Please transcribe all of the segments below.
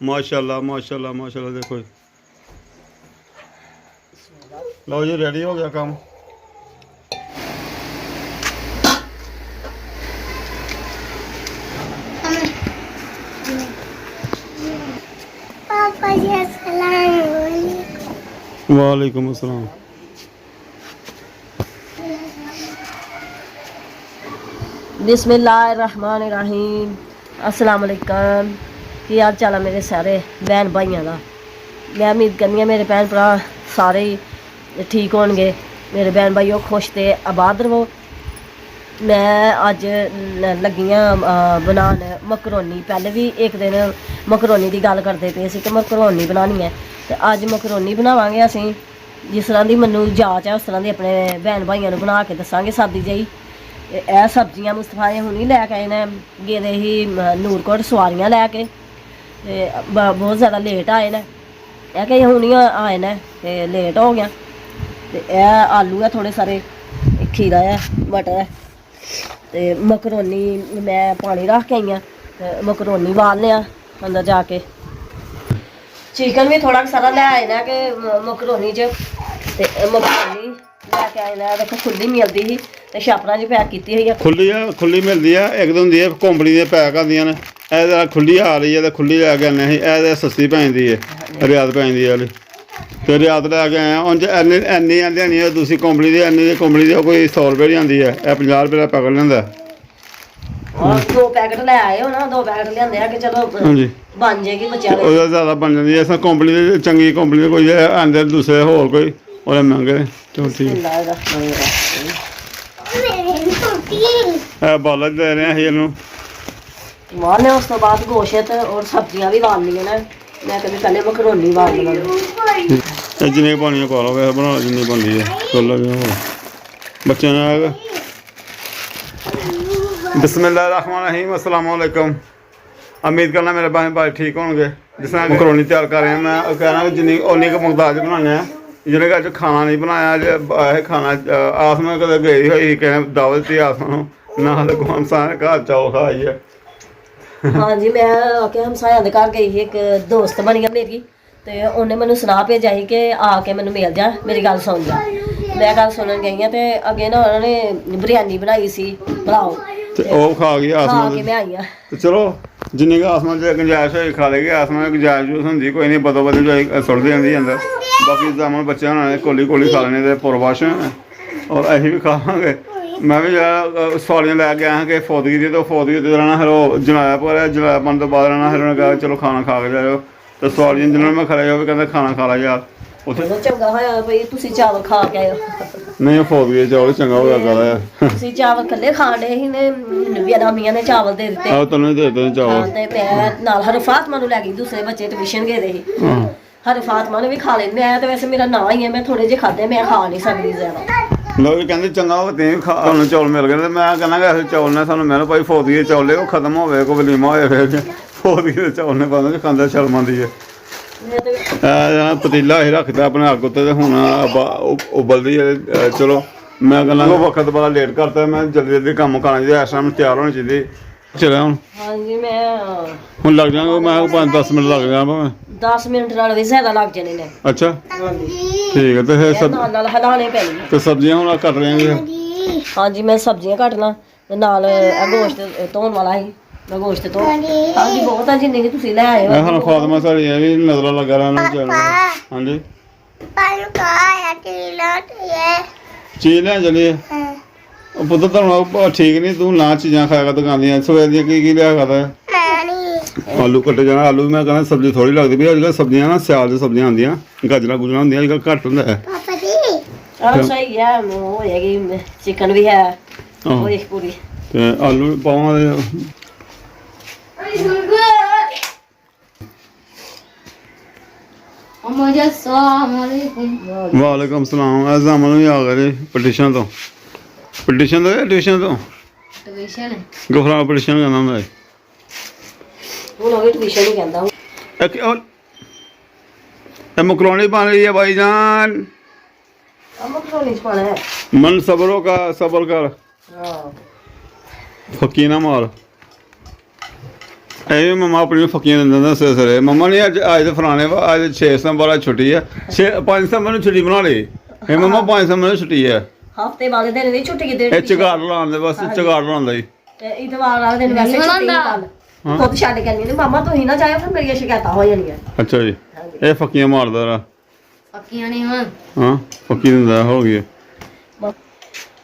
माशाल्लाह माशाल्लाह माशाल्लाह। देखो जी, लो जी रेडी हो गया काम। पापा जी अस्सलाम वालेकुम। वालेकुम अस्सलाम। बिस्मिल्लाहिर्रहमानिर्रहीम। अस्सलाम वालेकुम। की हाल चाल है मेरे सारे भैन भाइयों का। मैं उम्मीद करनी है मेरे भैन भरा सारे ही ठीक होंगे। मेरे भैन भाइयों खुश ते आबाद रहो। मैं अज लगी हाँ बनान मकरोनी। पहले भी एक दिन मकरोनी की गल करते पे सी कि मकरोनी बनानी है, तो अज मकरोनी बनावांगे असीं। जिस तरह की मैनू जाच है उस तरह की अपने भैन भाइयों बना के दसांगे सादी जही। यह सब्जियां मुस्तफा हुणी लैके आए ने, गेदे ही नूरकोट सवारियां लैके, बहुत ज़्यादा लेट आए ने। यह कि हुणी आए ने ते लेट हो गया। तो यह आलू है थोड़े सारे, खीरा है, मटर है, तो मकरोनी मैं पानी रख के आई हाँ। तो मकरोनी बालने अंदर जाके। चिकन भी थोड़ा सारा लै आए ना कि मकरोनी च, ते मकरोनी लैके आए ना। देखो खुली मिलती ही तो छापरा च पैक की हुई है। खुली मिलती है, एक तो होंगी कंपनी के पैक आदि ने। यह खुली आ रही है तो खुली लैके आने ही। यह सस्ती पै जाती है, रियात पै जाती है। तो रियात लैके आए हैं। उंज एनी लेनी है दूसरी कंपनी की, एनी कंपनी की कोई 100 रुपये की आती है। यह 50 रुपये का पैकेट लेंदा। दो पैकेट लै आए हो ना, दो पैकेट लिया कि चलो हाँ जी बन जाएगी बच्चा। ज़्यादा बन जाती है। कंपनी की चंगी कंपनी कोई आंदे दूसरे होर कोई और महंगे। चलो ठीक है। बाला दे रहे हैं इनू मारने। उस तो बाद गोश्त और सब्जियां भी बालनियां ने। मैं कभी पहले मकरोनी बाल लगा। जिन्नी पानी पा लो, वैसे बना जिन्नी बनती है। चलो भी हो बच्चे ने। बिस्मिल्लाहिर्रहमानिर्रहीम। अस्सलाम वालेकुम। उम्मीद करना मेरे भाई भाई ठीक होंगे। जिस तरह मकरोनी तैयार कर रहे हैं, मैं कहना जिन्नी उन्नी मकदार च बनाने हैं। जिन्हें अज खाना नहीं बनाया, खाना आस में कदे गई हुई किसी दावत थी आस ना तो सारे घर चाओ खाइए। हाँ जी, मैं आके हमसाया दे घर गई ही। एक दोस्त बनी है मेरी, तो उन्हें मैनू सुना भेजा ही कि आके मैनू मिल जा, मेरी गल सुन जा। मैं गल सुनन गई हाँ, तो अगे ना उन्होंने बिरयानी बनाई सी पुलाओ, तो खा गई आसमान के मैं आई हाँ। तो चलो जिन्नी कि आसमान गुंजाइश होई खा लेगी। आसमान गुंजाइश होंगी कोई नहीं, बदो बदी जो सुटती जाती अंदर। बाकी जामन बच्चे होने कोली कोली खा लेने तो पुरवाश और असीं भी खावांगे। मैं भी सवालियां लैके आया कि फौदगी थी, तो फौदगी तो रहना। फिर वो जनाया पर जनाया बन तो बाद रहना। फिर उन्हें कहा चलो खाना खा के जाओ। तो सवालियां जिन्होंने मैं खड़े भी कहते खाना खा ला यार उत्थे। चंगा होया भाई तुसीं चावल खा के आए हो। नहीं फौदगी चावल चंगा हो गया यार। तुसीं चावल कल्ले खाने ही ने, मैनू भी अनामिया ने चावल दे दिते। आहो तन्नू दे दो चावल। ते मैं नाल हर फातमा नू लै गई, दूसरे बच्चे ट्यूशन गए ही। हर फातमा ने भी खा ले। मैं तो वैसे मेरा ना ही है, मैं थोड़े जे खाते, मैं खा नहीं सकती ज्यादा। लोग कहते चंगा हो तुम खा चौल मिल गए। तो मैं कहना कि ऐसे चौल ने सानू मिल भाई फौदगी के चौल वो खत्म हो कोई वलीमा हो फिर फौदगी के चौल ने पता नहीं खांदा शर्म आती है। पतीला ही रखता अपने अग उत्ते हुण उबलदी है। चलो मैं कहना वक्त बड़ा लेट करता, मैं जल्दी जल्दी कम मुकाना चाहिए। इस टाइम तैयार होनी चाहिए। चलो हूँ हाँ जी, मैं हूँ लग जाएंगे। मैं 5-10 मिनट लग जाए भावें 10 मिनट नाल भी ज्यादा लग जाने ने। अच्छा ठीक है। तो फिर नाल हिलाने पैनी। तो सब्जियां हूँ कट रहे हैं। हाँ जी, मैं सब्जियां कटना नाल गोश्त धोने वाला ही। मैं गोश्त धो हाँ जी बहुत है जिन्नी कि तुसीं लै आए हो। हाँ फातिमा साड़ी भी नजर लगा रहा। हाँ जी चीज लें चलिए। पुत्तर तुम ठीक नहीं, तू ना चीज़ा खाएगा दुकान दी सवेर दी की लिया कर। आलू कट्टे जाना। आलू मैं कहना सब्जी थोड़ी लगती भी अजकल सब्जियां ना सियाल दी सब्जियां आंदियां, गाजर गुजर होंदियां अजकल घट्ट होंदा है। सही है, हो जाएगी। चिकन भी है पूरी। ते आलू पावां वालेकुम सलाम। जामन भी आ गए पटिशन तो। पटिशन तो ट्यूशन तो गुफरा पटिशन कहना होंदा है। मकरोनी बन रही है भाईजान। मन सब्रों का सब्र कर, फकीना मार। ਇਹ ਮੰਮਾ ਆਪਣੀ ਫੱਕੀਆਂ ਦਿੰਦਾ ਸਵੇਰੇ ਮੰਮਾ ਨੇ ਅੱਜ ਤੇ ਫਲਾਣੇ ਅੱਜ 6 ਸਤੰਬਰ ਅੱਜ ਛੁੱਟੀ ਹੈ 5 ਸਤੰਬਰ ਨੂੰ ਛੁੱਟੀ ਬਣਾ ਲਈ ਇਹ ਮੰਮਾ 5 ਸਤੰਬਰ ਨੂੰ ਛੁੱਟੀ ਹੈ ਹਫਤੇ ਵਾਲੇ ਦਿਨ ਵੀ ਛੁੱਟੀ ਕਿਤੇ ਇਹ ਚਗਾੜ ਲਾਉਣ ਦੇ ਬਸ ਚਗਾੜ ਲਾਉਣ ਦਾ ਹੀ ਤੇ ਇਤਵਾਰ ਵਾਲੇ ਦਿਨ ਵੈਸੇ ਛੁੱਟੀ ਕੱਲ ਖੁਦ ਛੱਡ ਕੇ ਨਹੀਂ ਮਾਮਾ ਤੁਸੀਂ ਨਾ ਜਾਇਓ ਫਿਰ ਮੇਰੀਆਂ ਸ਼ਿਕਾਇਤਾਂ ਹੋ ਜਾਣੀਆਂ ਅੱਛਾ ਜੀ ਇਹ ਫੱਕੀਆਂ ਮਾਰਦਾ ਰਾ ਪੱਕੀਆਂ ਨਹੀਂ ਹੁਣ ਹਾਂ ਫੱਕੀ ਦਿੰਦਾ ਹੋ ਗਈ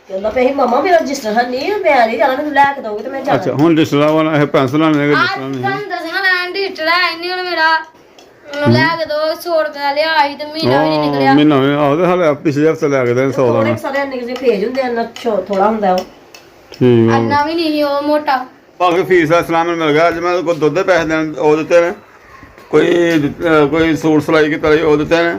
ਕਹਿੰਦਾ ਪਈ ਮਾਮਾ ਮੇਰਾ ਰਜਿਸਟਰ ਹੈ ਨਹੀਂ ਮੈਂ ਨਹੀਂ ਜਾਣਾ ਮੈਨੂੰ ਲੈ ਕੇ ਦੋਗੇ ਤੇ ਮੈਂ ਜਾਣਾ ਅੱਛਾ ਹੁਣ ਡਿਸਲਾ ਵਾਲਾ ਇਹ ਪੈਨਸਲ ਲਾਣੇ ਦਾ ਡਿਸਲਾ ਨਹੀਂ ਤੁਹਾਨੂੰ ਦੱਸਣਾ ਲੈਣ ਦੀ ਟੜਾ ਇੰਨੀ ਹੁਣ ਮੇਰਾ ਮੈਨੂੰ ਲੈ ਕੇ ਦੋ 100 ਰੁਪਏ ਲਿਆ ਸੀ ਤੇ ਮਹੀਨਾ ਵੀ ਨਹੀਂ ਨਿਕਲਿਆ ਮਹੀਨਾ ਆਹ ਤੇ ਹਾਲੇ ਪਿਛਲੇ ਹਫਤੇ ਲੈ ਕੇ ਦੇ 100 ਦਾ ਥੋੜੇ ਸਾਰੇ ਨਿਕਲੇ ਭੇਜ ਹੁੰਦੇ ਆ ਨਾ ਥੋੜਾ ਹੁੰਦਾ ਉਹ ਠੀਕ ਹੈ ਅੰਨਾ ਵੀ ਨਹੀਂ ਸੀ ਉਹ ਮੋਟਾ ਬਾਕੀ ਫੀਸ ਦਾ ਸਲਾਮ ਮਿਲ ਗਿਆ ਅੱਜ ਮੈਂ ਕੋਈ ਦੁੱਧ ਦੇ ਪੈਸੇ ਦੇਣ ਉਹ ਦਿੱਤੇ ਨੇ ਕੋਈ ਸੂਟ ਸਿਲਾਈ ਕੀਤਾ ਉਹ ਦਿੱਤੇ ਨੇ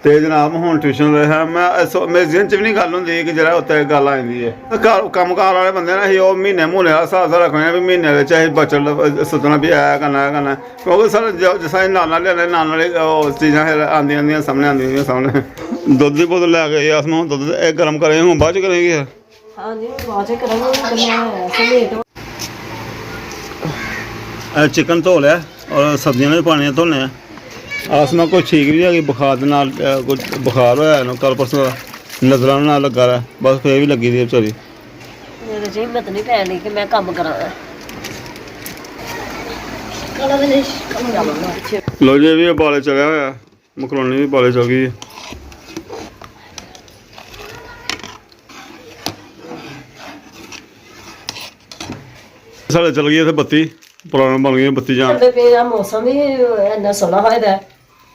ਤੇ ਜਨਾਬ ਹੁਣ ਟਿਊਸ਼ਨ ਰਿਹਾ ਮੈਂ ਮੇਰੇ ਜ਼ਿਹਨ 'ਚ ਵੀ ਨਹੀਂ ਗੱਲ ਹੁੰਦੀ ਕਿ ਜਿਹੜਾ ਉੱਤੇ ਗੱਲ ਆ ਜਾਂਦੀ ਹੈ ਕੰਮਕਾਰ ਵਾਲੇ ਬੰਦੇ ਨੇ ਅਸੀਂ ਉਹ ਮਹੀਨੇ ਦਾ ਹਿਸਾਬ ਰੱਖਣਾ ਵੀ ਮਹੀਨੇ ਵਿੱਚ ਅਸੀਂ ਬਚਤ ਸੋਚਣਾ ਵੀ ਆਇਆ ਕਰਨਾ ਕਿਉਂਕਿ ਸਰ ਜਿਸ ਤਰ੍ਹਾਂ ਨਾਲ ਲਿਆਉਂਦੇ ਨਾਲ ਉਹ ਚੀਜ਼ਾਂ ਫਿਰ ਆਉਂਦੀਆਂ ਸਾਹਮਣੇ ਦੁੱਧ ਦੀ ਬੋਤਲ ਲੈ ਕੇ ਆਸ ਨੂੰ ਦੁੱਧ ਇਹ ਗਰਮ ਕਰੇ ਹੁਣ ਬਾਅਦ 'ਚ ਕਰੇਂਗੇ ਹਾਂਜੀ ਬਾਅਦ ਚ ਕਰਾਂਗੇ ਚਿਕਨ ਧੋ ਲਿਆ ਔਰ ਸਬਜ਼ੀਆਂ ਵੀ ਪਾਣੀਆਂ ਧੋਣੇ ਆ ਆਸਮਾ ਕੋਈ ਠੀਕ ਵੀ ਹੈਗੀ ਬੁਖਾਰ ਦੇ ਨਾਲ ਕੁਝ ਬੁਖਾਰ ਹੋਇਆ ਇਹਨੂੰ ਕੱਲ ਪਰਸੋਂ ਨਜ਼ਰਾਂ ਨਾਲ ਲੱਗਾ ਰਿਹਾ ਬਸ ਫੇਰ ਵੀ ਲੱਗੀ ਦੀ ਵਿਚਾਰੀ ਮੇਰੇ ਜੀ ਹਿੰਮਤ ਨਹੀਂ ਪੈਣੀ ਕਿ ਮੈਂ ਕੰਮ ਕਰਾਂ ਲੋ ਜੀ ਵੀ ਬਾਲੇ ਚੜਿਆ ਹੋਇਆ ਮਕਰੋਨੀ ਵੀ ਬਾਲੇ ਚੜ ਗਈ ਸਾਡੇ ਚਲ ਗਈ ਇੱਥੇ ਬੱਤੀ ਪੁਰਾਣਾ ਬਣ ਗਈ ਬੱਤੀ ਜਾਣ ਤੇ ਮੌਸਮ ਵੀ ਇੰਨਾ ਸੋਹਣਾ ਹੋਇਆ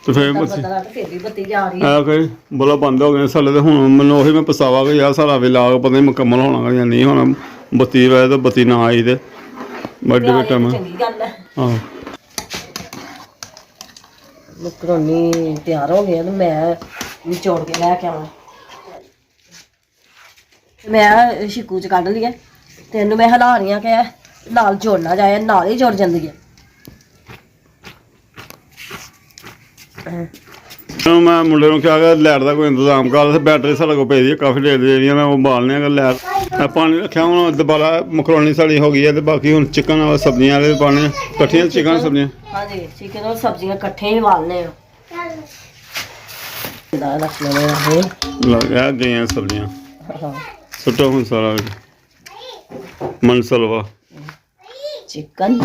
ਤੇ ਫੇਰ ਬੱਤੀ ਫਿਰ ਵੀ ਬੱਤੀ ਜਾ ਰਹੀ ਹੈ ਆ ਕੋਈ ਬੋਲਾ ਬੰਦ ਹੋ ਗਏ ਸਾਡੇ ਤੇ ਹੁਣ ਮੈਨੂੰ ਉਹੀ ਮੈਂ ਪਛਤਾਵਾ ਕਿ ਯਾਰ ਸਾਰਾ ਵਿਲਾਗ ਪਤਾ ਨਹੀਂ ਮੁਕੰਮਲ ਹੋਣਾ ਜਾਂ ਨਹੀਂ ਹੋਣਾ ਬੱਤੀ ਵਜੇ ਤਾਂ ਬੱਤੀ ਨਾ ਆਈ ਤੇ ਵੱਡੇ ਬੇਟਾ ਮੈਂ ਚੰਗੀ ਗੱਲ ਹੈ ਹਾਂ ਮਕਰੋਨੀ ਤਿਆਰ ਹੋ ਗਿਆ ਤੇ ਮੈਂ ਨਿਚੋੜ ਕੇ ਲੈ ਕੇ ਆਵਾਂ ਮੈਂ ਸ਼ਿਕੂ ਚ ਕੱਢ ਲਿਆ ਤੇ ਇਹਨੂੰ ਮੈਂ ਹਿਲਾ ਰਹੀ ਹਾਂ ਕਿ ਨਾਲ ਜੋੜਨਾ ਜਾਏ ਨਾਲ ਹੀ ਜੁੜ ਜਾਂਦੀ ਹੈ ਮੈਂ ਮੁੰਡੇ ਨੂੰ ਕਿਹਾ ਕਿ ਲਾਈਟ ਦਾ ਕੋਈ ਇੰਤਜ਼ਾਮ ਕਰ ਤੇ ਬੈਟਰੀ ਸਾਡੇ ਕੋਲ ਪਈ ਦੀ ਕਾਫੀ ਦੇਰ ਦੀ ਜਿਹੜੀਆਂ ਨੇ ਉਹ ਬਾਲਨੇ ਆ ਲਾਈਟ ਪਾਣੀ ਰੱਖਿਆ ਹੁਣ ਦੁਬਾਰਾ ਮਕਰੋਨੀ ਸਾਡੀ ਹੋ ਗਈ ਹੈ ਤੇ ਬਾਕੀ ਹੁਣ ਚਿਕਨ ਵਾਲਾ ਸਬਜ਼ੀਆਂ ਵਾਲੇ ਪਾਣੇ ਇਕੱਠੀਆਂ ਚਿਕਨ ਸਬਜ਼ੀਆਂ ਹਾਂਜੀ ਚਿਕਨ ਔਰ ਸਬਜ਼ੀਆਂ ਇਕੱਠੇ ਹੀ ਵਾਲਨੇ ਆ ਦਾ ਰੱਖਣੇ ਆ ਲੱਗਾ ਗਈਆਂ ਸਬਜ਼ੀਆਂ ਹਾਂ ਸੁੱਟੋ ਹੁਣ ਸਾਰਾ ਮਨਸਲਵਾ ਚਿਕਨ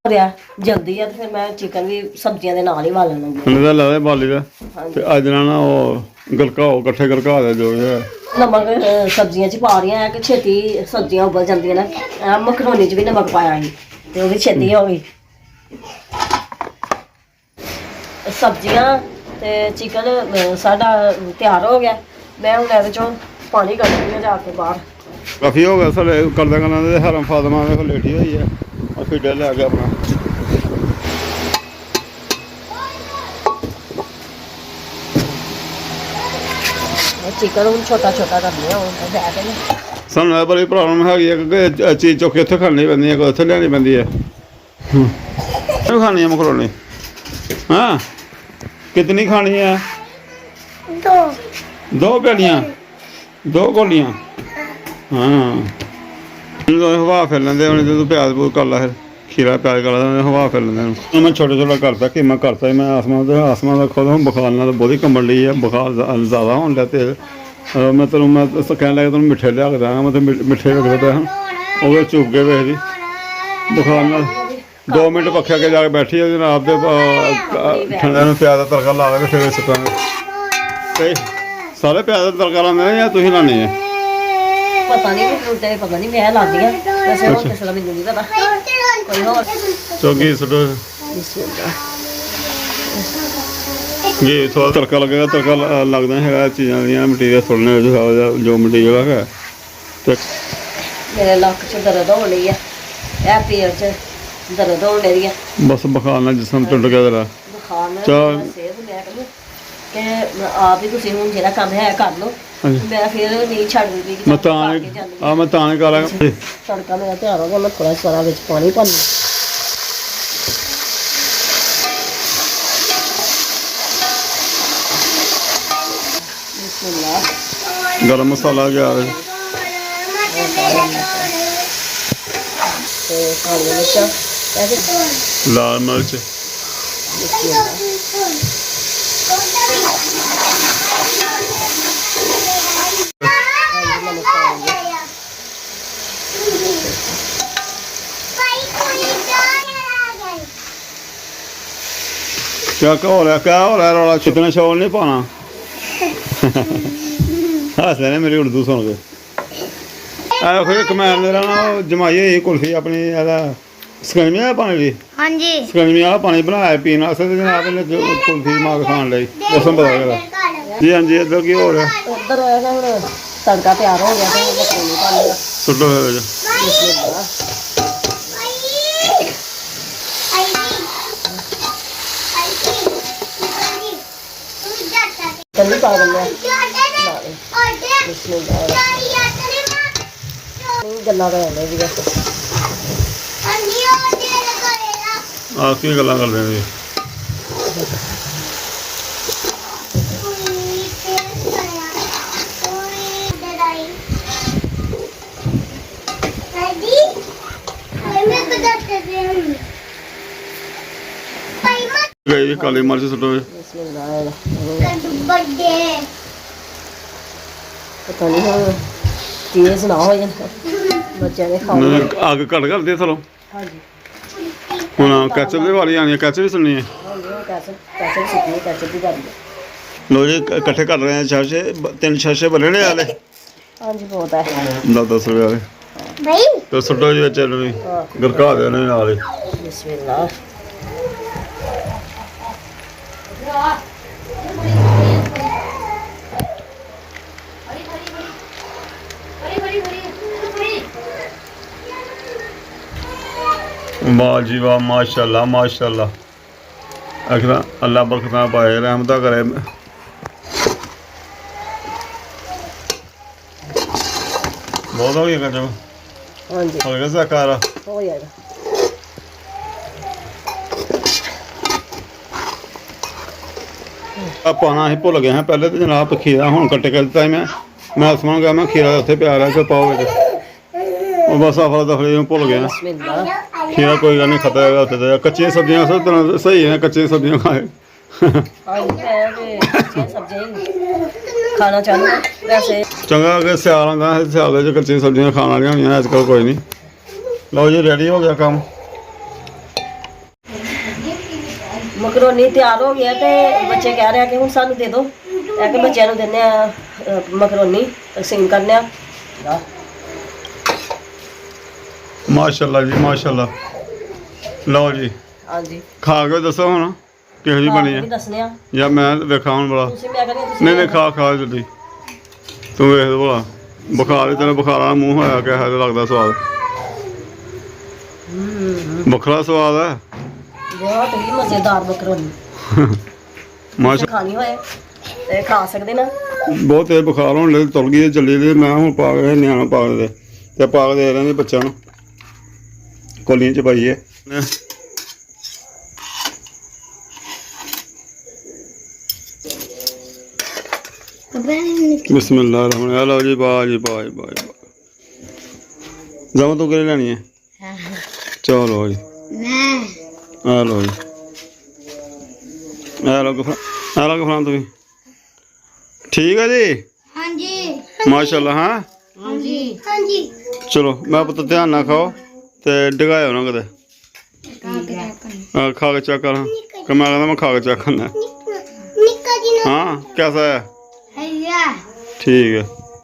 ਰਿਆ ਜਲਦੀ ਆ ਤੇ ਫਿਰ ਮੈਂ ਚਿਕਨ ਵੀ ਸਬਜ਼ੀਆਂ ਦੇ ਨਾਲ ਹੀ ਵਾਲਣ ਲੱਗੀ ਉਹਨੇ ਦਾ ਲਾਦੇ ਬਾਲੀ ਦਾ ਤੇ ਅੱਜ ਨਾ ਉਹ ਗਲਕਾਓ ਇਕੱਠੇ ਗਲਕਾ ਦੇ ਜੋ ਹੈ ਨਮਕ ਸਬਜ਼ੀਆਂ ਚ ਪਾ ਰਹੀਆਂ ਆ ਕਿ ਛੇਤੀ ਸਬਜ਼ੀਆਂ ਉਬਲ ਜਾਂਦੀਆਂ ਨੇ ਮਕਰੋਨੀ ਚ ਵੀ ਨਮਕ ਪਾਇਆ ਸੀ ਤੇ ਉਹ ਵੀ ਛੇਤੀ ਹੋ ਗਈ ਸਬਜ਼ੀਆਂ ਤੇ ਚਿਕਨ ਸਾਡਾ ਤਿਆਰ ਹੋ ਗਿਆ ਮੈਂ ਹੁਣ ਇਹਦੇ ਚੋਂ ਪਾਣੀ ਕੱਢਦੀ ਹਾਂ ਜਾ ਕੇ ਬਾਹਰ ਕਾਫੀ ਹੋ ਗਿਆ ਸਾਡੇ ਕਰਦਾ ਦੇ ਹਰਮ ਫਾਤਮਾ ਦੇ ਲੇਟੀ ਹੋਈ ਹੈ ਉਹ ਫੀਡਰ ਲੈ ਕੇ ਆਪਣਾ ਚਿਕਨ ਹੁਣ ਛੋਟਾ ਕਰਨੀ ਆ ਹੁਣ ਬੈਠ ਕੇ ਸਾਨੂੰ ਇਹ ਬੜੀ ਪ੍ਰੋਬਲਮ ਹੈਗੀ ਹੈ ਕਿ ਚੀਜ਼ ਚੁੱਕ ਕੇ ਉੱਥੇ ਖਾਣੀ ਪੈਂਦੀ ਹੈ ਕੋਈ ਉੱਥੇ ਲਿਆਉਣੀ ਪੈਂਦੀ ਹੈ ਕਿਉਂ ਖਾਣੀ ਹੈ ਮਕਰੋਨੀ हाँ कितनी खानी है दो पेड़ियाँ दो गोलियाँ हाँ हवा फिर लेंदे जो प्याज पूज कर ला फिर खीरा प्याज कर ला हवा फिर लेंदे मैं छोटा छोटा करता कि मैं करता मैं आसमान का खुद हूँ बुखार ना बहुत ही कंबल ली है बुखार ज़्यादा होने लगे मैं तेन मैं कहने लगा तुम मिठे लिया के देंगा मैं तो मिठे रख देते हैं वो चुप के वेख दी बुखार ना 2 मिनट पक्खे के जाके बैठी है जनाब दे ठंडे में प्याज का तड़का ला के फिर सुटांगे सारे प्याज का तड़का लाने या तुम लाने है पता नहीं मैं लादी हां वैसे और किस तरह नहीं पता कोई और चौकी सुटो ये थोड़ा तड़का लगेगा तड़का लगता है चीज़ों दी मटीरियल थोड़ने जो मटीरियल है मेरे लक च दर्द हो रही है ए पेट च दर्द हो रही है बस बुखार ना जिसम टुट गया तेरा बुखार ना चल सेहत मैं कहूं कि आप ही तुसी हुन जेड़ा काम है कर लो मैं फिर नहीं छड्डदी कि मैं ताने करा तड़का मेरा तैयार हो गया मैं थोड़ा सारा विच पानी पानी गरम मसाला गया ਤੇ ਕਾਲੀ ਮਿਰਚਾਂ ਇਹ ਲਾਲ ਮਿਰਚ क्या हो रहा है रौला चिकन शौल नहीं पाना हस रहे मेरी उर्दू सुन के फिर कमैन मेरा ना जमाई हुई कुल्फी अपनी सकंजमी वाला पानी भी हाँ जी सकंजमी वाला पानी बनाया पीने वास्ते जनाब ने कुल्फी माग खान ली मौसम पता करा जी हाँ जी इधर की हो रहा उधर होएगा ਹੁਣ ਤੜਕਾ ਤਿਆਰ ਹੋ ਗਿਆ ਤੇ ਮਕਰੋਨੀ ਪਾ ਲਿਆ सुटो ਤੰਨੀ ਪਾ ਦਿੰਦੇ ਆ ਬਿਸਮਿਲ੍ਲਾਹ ਨਹੀਂ ਗੱਲਾਂ ਕਰ ਰਹੇ ਸੀਗਾ आप की गल्लां कर रहे हैं गई काली मिर्च सुटो ਬਿਸਮਿਲ੍ਲਾਹ ਪਤਾ ਨਹੀਂ ਹੁਣ ਤੇਜ਼ ਨਾ ਹੋ ਜਾਣ ਬੱਚਿਆਂ ਦੇ ਖਾਣੇ अग घट कर दे थलो ਹਾਂਜੀ ਹੁਣ ਕੈਚਅਪ ਦੀ ਵਾਲੀ ਆਣੀ ਹੈ ਕੈਚਅਪ ਵੀ ਸੁਣਨੀ ਹੈ ਹਾਂਜੀ ਉਹ ਕੈਸੇ ਸਿੱਖਣੀ ਕੈਸੇ ਦੀ ਗੱਲ ਲੋ ਜੀ ਇਕੱਠੇ ਕਰ ਰਹੇ ਆ ਛਾਸ਼ੇ 3 ਛਾਸ਼ੇ ਬਣਨੇ ਵਾਲੇ ਹਾਂਜੀ ਬਹੁਤ ਹੈ 10 ਰੁਪਏ ਵਾਲੇ भाई ਤੇ ਸੁੱਟੋ ਜੀ ਵਿੱਚ ਇਹਨੂੰ ਵੀ ਗਰਕਾ ਦੇ ਨੇ ਨਾਲ ਹੀ ਬਿਸਮਿਲ੍ਲਾਹ वाह जी वाह माशाल्लाह माशाल्लाह अखरा अल्लाह बरकत पाए रहमत करे बहुत हो गया जब ਹਾਂਜੀ हो गया साकारा ਹੋ ਜਾਏਗਾ पाना अं भुल गए हैं पहले तो जनाब खीरा हूँ कट्ट के दिता मैं आसमान गया मैं खीरा उत्थे प्यार है पाओ बिच बस आफला दफले भुल गए हैं ਬਿਸਮਿਲ੍ਲਾਹ खीरा कोई गल नहीं खाता है उत्थे कच्चियां सब्जियां सब तरह सही है कच्चियां सब्जियां खाए ਹਾਂਜੀ ਮੈਂ ਤੇ ਸਬਜ਼ੀਆਂ ਹੀ ਖਾਣਾ ਚਾਹੁੰਦਾ ਵੈਸੇ चंगा अगर सियाल आंदा है सियाल च कच्चियां सब्जियां खाने वाली होनी अजकल कोई नहीं लो जी रेडी हो गया काम ਮਕਰੋਨੀ ਤਿਆਰ ਹੋ ਗਿਆ ਤੇ ਬੱਚੇ ਕਹਿ ਰਹੇ ਆ ਕਿ ਹੁਣ ਸਾਨੂੰ ਦੇ ਦਿਓ ਇਹ ਕਿ ਬੱਚਿਆਂ ਨੂੰ ਦਿੰਦੇ ਆ ਮਕਰੋਨੀ ਤਕਸੀਮ ਕਰਨੇ ਆ माशाल्लाह जी माशाल्लाह लो जी ਹਾਂਜੀ खा के दसो हुण किहो जी बनी है ਦੱਸਨੇ ਆ या मैं वेखा हुण बड़ा ਤੁਸੀਂ ਮੈਂ ਕਹਿੰਦੀ ਤੁਸੀਂ नहीं नहीं खा खा जल्दी तू वेख भला बुखार तेरे बुखार वाला मूँह होया किहो जिहा लगदा स्वाद बखरा स्वाद है ਬਹੁਤ ਹੀ ਮਜ਼ੇਦਾਰ ਮਕਰੋਨੀ माशा ਖਾਣੀ ਹੋਏ ਤੇ ਖਾ ਸਕਦੇ ਨਾ बहुत तेज बुखार होने लगे तुल गई चली गई मैं हूँ पा के न्याणा पा के ते पा के दे रहे हैं बच्चों को कोलियां च पाइए बिस्मिल्लाह रहमान लो जी बाज बाज बाज जाओ तो करे लेनी है चलो जी आ लो जी आ लो गफरान तुम ठीक है जी हाँ जी माशाल्लाह हाँ हाँ जी हाँ जी चलो मैं पुत्त ध्यान ना खाओ ते डिगाओ ना कदे खा के चेक कर मैं कहता मैं खा के चेक करना निक्का जी हाँ कैसा है है ठीक है